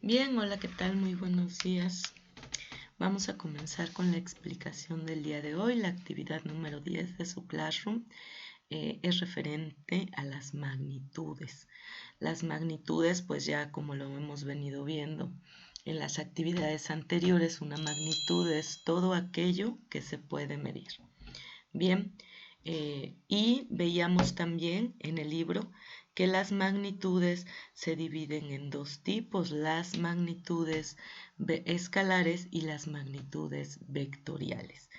Bien, hola, ¿qué tal? Muy buenos días. Vamos a comenzar con la explicación del día de hoy. La actividad número 10 de su Classroom es referente a las magnitudes. Las magnitudes, pues ya como lo hemos venido viendo en las actividades anteriores, una magnitud es todo aquello que se puede medir. Bien, y veíamos también en el libro que las magnitudes se dividen en dos tipos, las magnitudes escalares y las magnitudes vectoriales.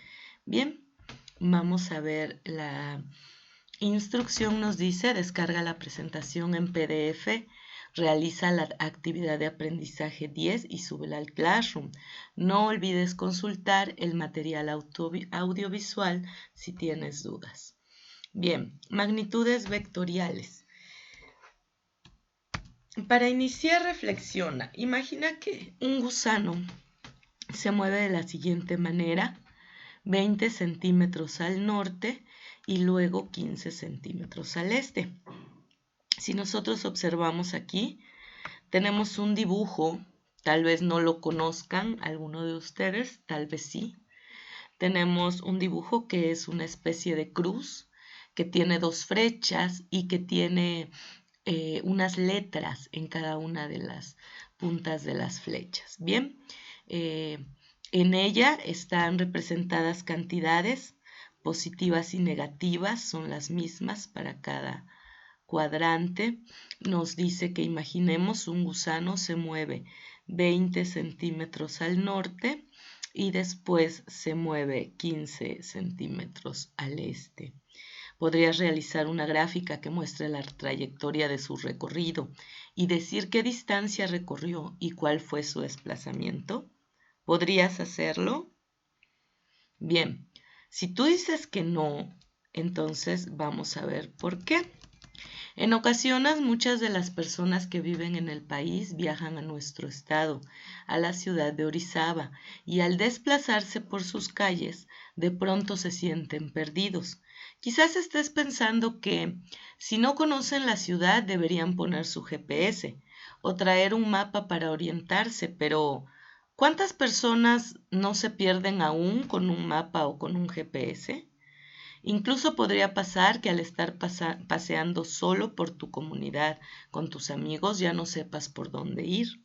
Bien, vamos a ver la instrucción. Nos dice: descarga la presentación en PDF, realiza la actividad de aprendizaje 10 y súbela al Classroom. No olvides consultar el material audiovisual si tienes dudas. Bien, magnitudes vectoriales. Para iniciar, reflexiona. Imagina que un gusano se mueve de la siguiente manera: 20 centímetros al norte y luego 15 centímetros al este. Si nosotros observamos aquí, tenemos un dibujo, tal vez no lo conozcan alguno de ustedes, tal vez sí. Tenemos un dibujo que es una especie de cruz, que tiene dos flechas y que tiene unas letras en cada una de las puntas de las flechas. Bien, en ella están representadas cantidades positivas y negativas, son las mismas para cada cuadrante. Nos dice que imaginemos un gusano se mueve 20 centímetros al norte y después se mueve 15 centímetros al este. Podrías realizar una gráfica que muestre la trayectoria de su recorrido y decir qué distancia recorrió y cuál fue su desplazamiento. ¿Podrías hacerlo? Bien, si tú dices que no, entonces vamos a ver por qué. En ocasiones, muchas de las personas que viven en el país viajan a nuestro estado, a la ciudad de Orizaba, y al desplazarse por sus calles, de pronto se sienten perdidos. Quizás estés pensando que, si no conocen la ciudad, deberían poner su GPS o traer un mapa para orientarse, pero ¿cuántas personas no se pierden aún con un mapa o con un GPS? Incluso podría pasar que al estar paseando solo por tu comunidad con tus amigos ya no sepas por dónde ir.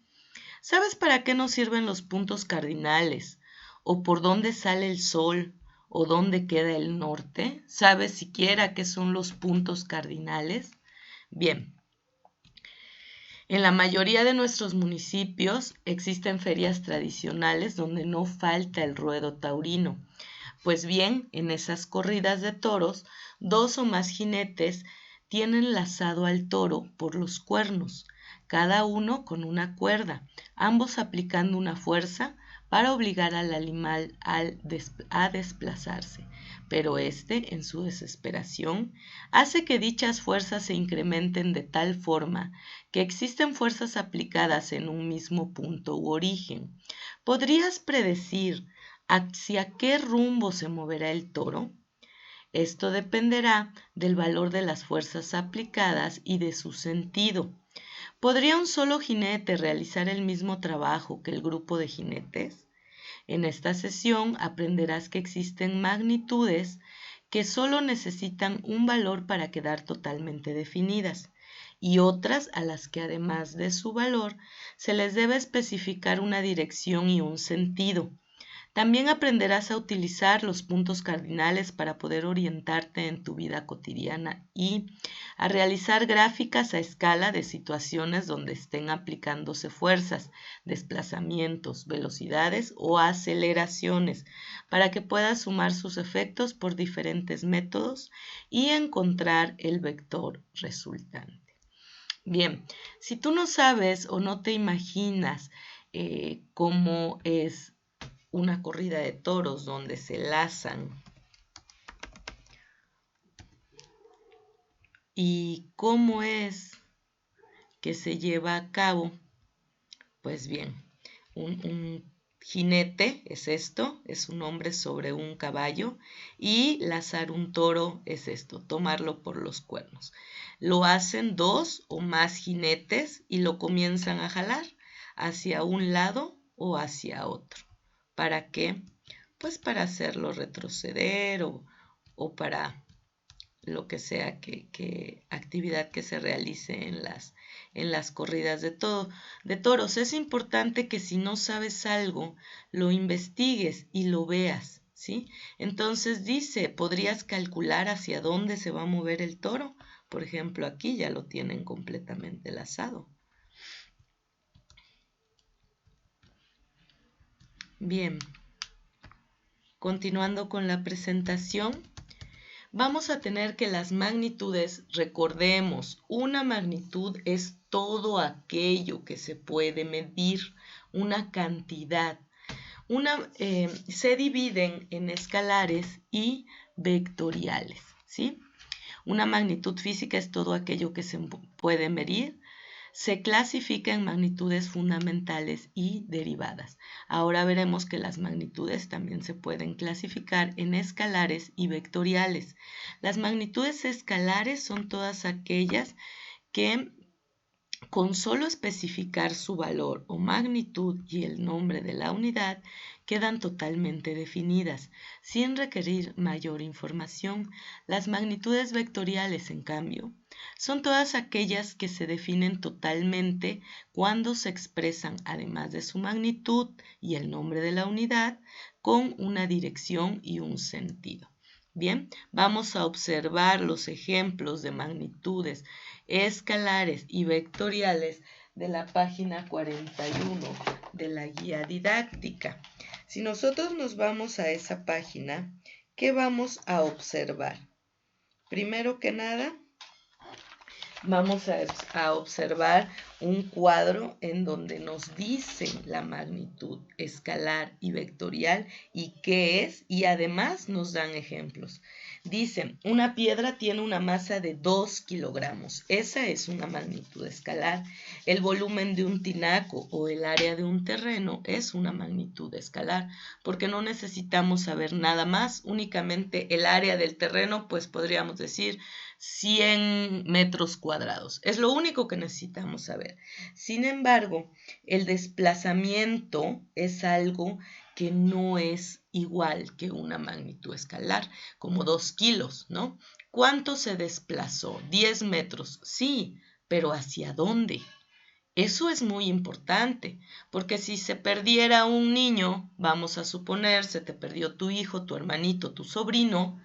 ¿Sabes para qué nos sirven los puntos cardinales? ¿O por dónde sale el sol? ¿O dónde queda el norte? ¿Sabes siquiera qué son los puntos cardinales? Bien, en la mayoría de nuestros municipios existen ferias tradicionales donde no falta el ruedo taurino. Pues bien, en esas corridas de toros, 2 o más jinetes tienen lazado al toro por los cuernos, cada uno con una cuerda, ambos aplicando una fuerza para obligar al animal a desplazarse. Pero este, en su desesperación, hace que dichas fuerzas se incrementen de tal forma que existen fuerzas aplicadas en un mismo punto u origen. ¿Podrías predecir hacia qué rumbo se moverá el toro? Esto dependerá del valor de las fuerzas aplicadas y de su sentido. ¿Podría un solo jinete realizar el mismo trabajo que el grupo de jinetes? En esta sesión aprenderás que existen magnitudes que solo necesitan un valor para quedar totalmente definidas y otras a las que, además de su valor, se les debe especificar una dirección y un sentido. También aprenderás a utilizar los puntos cardinales para poder orientarte en tu vida cotidiana y a realizar gráficas a escala de situaciones donde estén aplicándose fuerzas, desplazamientos, velocidades o aceleraciones, para que puedas sumar sus efectos por diferentes métodos y encontrar el vector resultante. Bien, si tú no sabes o no te imaginas cómo es una corrida de toros donde se lazan y cómo es que se lleva a cabo, pues bien, un jinete es esto, es un hombre sobre un caballo, y lazar un toro es esto, tomarlo por los cuernos. Lo hacen 2 o más jinetes y lo comienzan a jalar hacia un lado o hacia otro. ¿Para qué? Pues para hacerlo retroceder o para lo que sea que actividad que se realice en las corridas de toros. Es importante que si no sabes algo, lo investigues y lo veas, ¿sí? Entonces dice, ¿podrías calcular hacia dónde se va a mover el toro? Por ejemplo, aquí ya lo tienen completamente lazado. Bien, continuando con la presentación. Vamos a tener que las magnitudes, recordemos, una magnitud es todo aquello que se puede medir, una cantidad. Se dividen en escalares y vectoriales, ¿sí? Una magnitud física es todo aquello que se puede medir. Se clasifica en magnitudes fundamentales y derivadas. Ahora veremos que las magnitudes también se pueden clasificar en escalares y vectoriales. Las magnitudes escalares son todas aquellas que con solo especificar su valor o magnitud y el nombre de la unidad quedan totalmente definidas, sin requerir mayor información. Las magnitudes vectoriales, en cambio, son todas aquellas que se definen totalmente cuando se expresan, además de su magnitud y el nombre de la unidad, con una dirección y un sentido. Bien, vamos a observar los ejemplos de magnitudes escalares y vectoriales de la página 41 de la guía didáctica. Si nosotros nos vamos a esa página, ¿qué vamos a observar? Primero que nada, vamos a observar un cuadro en donde nos dicen la magnitud escalar y vectorial y qué es, y además nos dan ejemplos. Dicen, una piedra tiene una masa de 2 kilogramos. Esa es una magnitud escalar. El volumen de un tinaco o el área de un terreno es una magnitud escalar, porque no necesitamos saber nada más, únicamente el área del terreno, pues podríamos decir 100 metros cuadrados. Es lo único que necesitamos saber. Sin embargo, el desplazamiento es algo que no es igual que una magnitud escalar, como 2 kilos, ¿no? ¿Cuánto se desplazó? 10 metros. Sí, pero ¿hacia dónde? Eso es muy importante, porque si se perdiera un niño, vamos a suponer, se te perdió tu hijo, tu hermanito, tu sobrino,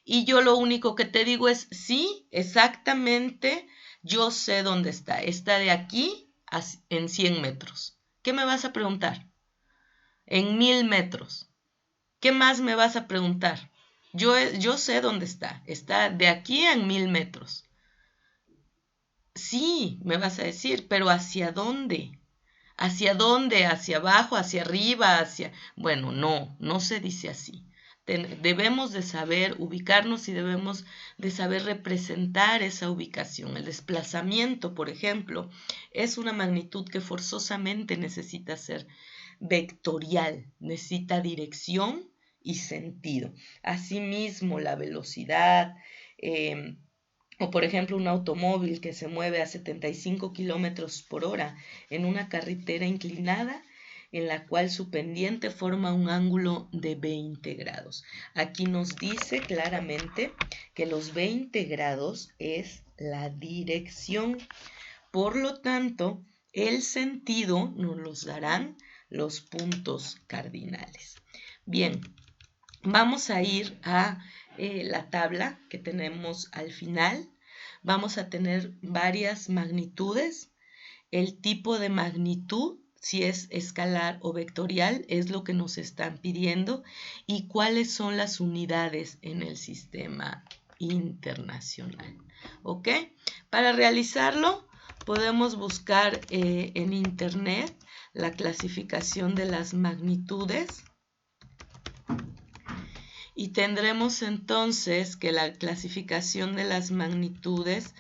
y yo lo único que te digo es, sí, exactamente, yo sé dónde está. Está de aquí en 100 metros. ¿Qué me vas a preguntar? En 1000 metros. ¿Qué más me vas a preguntar? Yo sé dónde está. Está de aquí en 1000 metros. Sí, me vas a decir, pero ¿hacia dónde? ¿Hacia dónde? ¿Hacia abajo? ¿Hacia arriba? Bueno, no se dice así. Debemos de saber ubicarnos y debemos de saber representar esa ubicación. El desplazamiento, por ejemplo, es una magnitud que forzosamente necesita ser vectorial, necesita dirección y sentido. Asimismo, la velocidad, o por ejemplo un automóvil que se mueve a 75 kilómetros por hora en una carretera inclinada en la cual su pendiente forma un ángulo de 20 grados. Aquí nos dice claramente que los 20 grados es la dirección. Por lo tanto, el sentido nos los darán los puntos cardinales. Bien, vamos a ir a la tabla que tenemos al final. Vamos a tener varias magnitudes. El tipo de magnitud, si es escalar o vectorial, es lo que nos están pidiendo, y cuáles son las unidades en el sistema internacional. ¿Ok? Para realizarlo, podemos buscar en internet la clasificación de las magnitudes. Y tendremos entonces que la clasificación de las magnitudes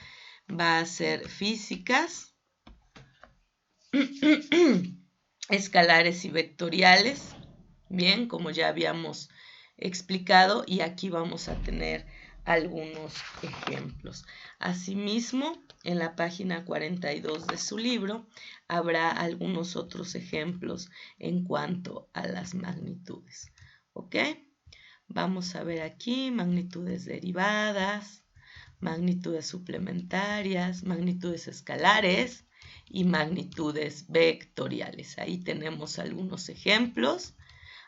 va a ser físicas, escalares y vectoriales, bien, como ya habíamos explicado, y aquí vamos a tener algunos ejemplos. Asimismo, en la página 42 de su libro, habrá algunos otros ejemplos en cuanto a las magnitudes. ¿Ok? Vamos a ver aquí magnitudes derivadas, magnitudes suplementarias, magnitudes escalares y magnitudes vectoriales. Ahí tenemos algunos ejemplos.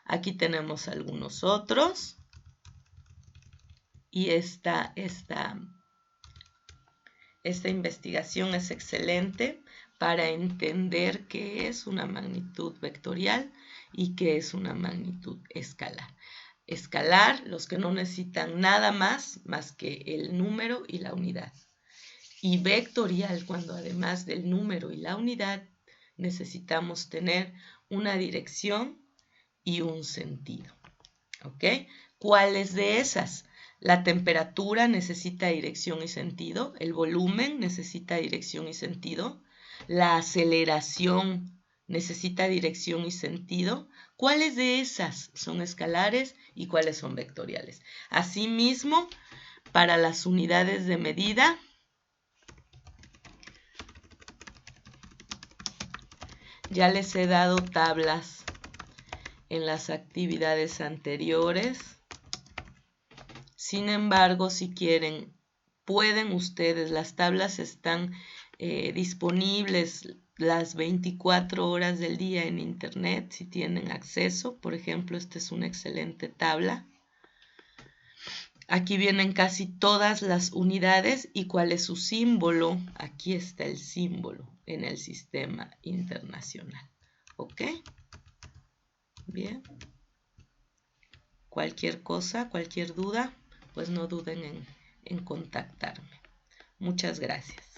Aquí tenemos algunos otros. Y esta investigación es excelente para entender qué es una magnitud vectorial y qué es una magnitud escalar. Escalar, los que no necesitan nada más que el número y la unidad. Y vectorial, cuando además del número y la unidad necesitamos tener una dirección y un sentido. ¿Ok? ¿Cuáles de esas? La temperatura necesita dirección y sentido, el volumen necesita dirección y sentido, la aceleración necesita dirección y sentido. ¿Cuáles de esas son escalares y cuáles son vectoriales? Asimismo, para las unidades de medida, ya les he dado tablas en las actividades anteriores. Sin embargo, si quieren, pueden ustedes, las tablas están disponibles las 24 horas del día en internet si tienen acceso. Por ejemplo, esta es una excelente tabla. Aquí vienen casi todas las unidades y cuál es su símbolo. Aquí está el símbolo en el sistema internacional. ¿Ok? Bien. Cualquier cosa, cualquier duda, pues no duden en contactarme. Muchas gracias.